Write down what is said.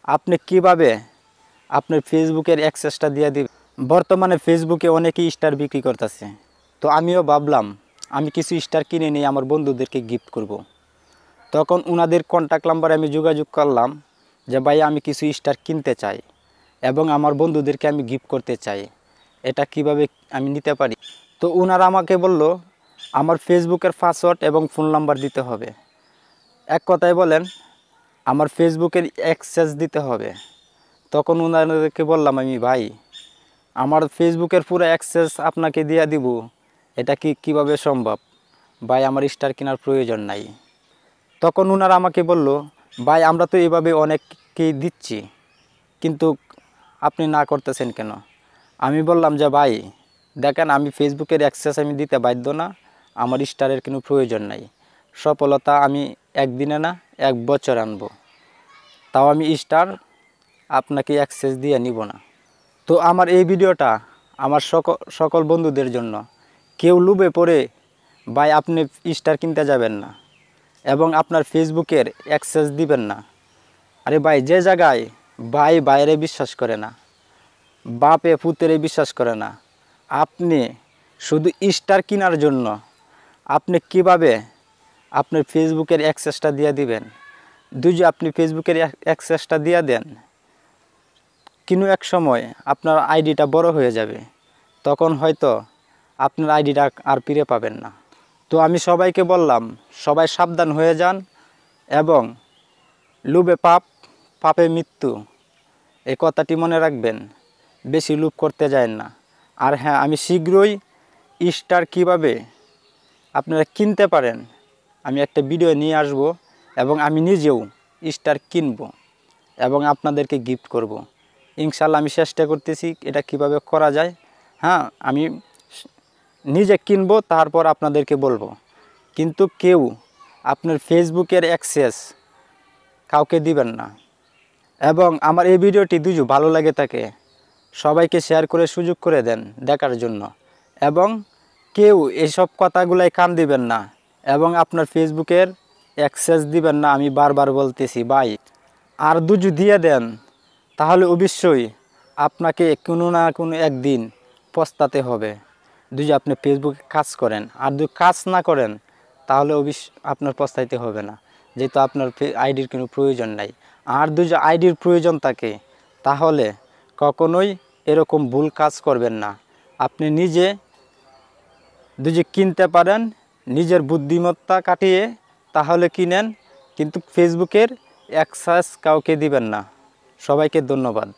আপনি কিভাবে আপনার ফেসবুকের অ্যাক্সেসটা দিয়ে দিবেন। বর্তমানে ফেসবুকে অনেকেই স্টার বিক্রি করতেছে, তো আমিও ভাবলাম আমি কিছু স্টার কিনে নিয়ে আমার বন্ধুদেরকে গিফট করব। তখন ওনাদের কন্ট্যাক্ট নাম্বারে আমি যোগাযোগ করলাম যে ভাই আমি কিছু স্টার কিনতে চাই এবং আমার বন্ধুদেরকে আমি গিফট করতে চাই, এটা কিভাবে আমি নিতে পারি। তো ওনারা আমাকে বলল আমার ফেসবুকের পাসওয়ার্ড এবং ফোন নাম্বার দিতে হবে। এক কথায় বলেন আমার ফেসবুকের অ্যাক্সেস দিতে হবে। তখন ওনাদেরকে বললাম আমি ভাই আমার ফেসবুকের পুরো অ্যাক্সেস আপনাকে দিয়ে দিব, এটা কিভাবে সম্ভব ভাই, আমার স্টার কেনার প্রয়োজন নাই। তখন ওনারা আমাকে বলল ভাই আমরা তো এভাবে অনেককেই দিচ্ছি, কিন্তু আপনি না করতেছেন কেন। আমি বললাম যে ভাই দেখেন আমি ফেসবুকের অ্যাক্সেস আমি দিতে বাধ্য না, আমার স্টারের কোনো প্রয়োজন নাই। সফলতা আমি একদিনে না 1 বছর আনবো, তাও আমি স্টার আপনাকে অ্যাক্সেস দিয়ে নিব না। তো আমার এই ভিডিওটা আমার সকল বন্ধুদের জন্য, কেউ লোভে পড়ে ভাই আপনি স্টার কিনতে যাবেন না এবং আপনার ফেসবুকের অ্যাক্সেস দিবেন না। আরে ভাই যে জায়গায় ভাই বাইরে বিশ্বাস করে না, বাপে পুতেরে বিশ্বাস করে না, আপনি শুধু স্টার কেনার জন্য আপনি কিভাবে আপনার ফেসবুকের অ্যাক্সেসটা দিয়ে দিবেন। যে আপনি ফেসবুকের অ্যাক্সেসটা দিয়ে দেন, কিন্তু এক সময় আপনার আইডিটা বড় হয়ে যাবে, তখন হয়তো আপনার আইডিটা আর ফিরে পাবেন না। তো আমি সবাইকে বললাম সবাই সাবধান হয়ে যান এবং লোভে পাপ, পাপে মৃত্যু, এই কথাটি মনে রাখবেন। বেশি লোভ করতে যায় না। আর হ্যাঁ, আমি শীঘ্রই স্টার কিভাবে আপনারা কিনতে পারেন আমি একটা ভিডিও নিয়ে আসব এবং আমি নিজেও স্টার কিনব এবং আপনাদেরকে গিফট করব। ইনশাল্লাহ আমি চেষ্টা করতেছি এটা কিভাবে করা যায়। হ্যাঁ, আমি নিজে কিনবো, তারপর আপনাদেরকে বলবো, কিন্তু কেউ আপনার ফেসবুকের অ্যাক্সেস কাউকে দিবেন না। এবং আমার এই ভিডিওটি যদি ভালো লাগে থাকে সবাইকে শেয়ার করে সুযোগ করে দেন দেখার জন্য, এবং কেউ এসব কথাগুলাই কান দিবেন না এবং আপনার ফেসবুকের অ্যাক্সেস দিবেন না। আমি বারবার বলতেছি ভাই, আর যদি দিয়ে দেন তাহলে অবশ্যই আপনাকে কোনো না কোনো একদিন পস্তাতে হবে। যদি আপনি ফেসবুকে কাজ করেন, আর যদি কাজ না করেন তাহলে আপনার পস্তাইতে হবে না, যেহেতু আপনার আইডির কোনো প্রয়োজন নাই। আর যদি আইডির প্রয়োজন থাকে তাহলে কখনোই এরকম ভুল কাজ করবেন না। আপনি নিজে যদি কিনতে পারেন নিজের বুদ্ধিমত্তা কাটিয়ে তাহলে কিনেন, কিন্তু ফেসবুকের অ্যাক্সেস কাউকে দিবেন না। সবাইকে ধন্যবাদ।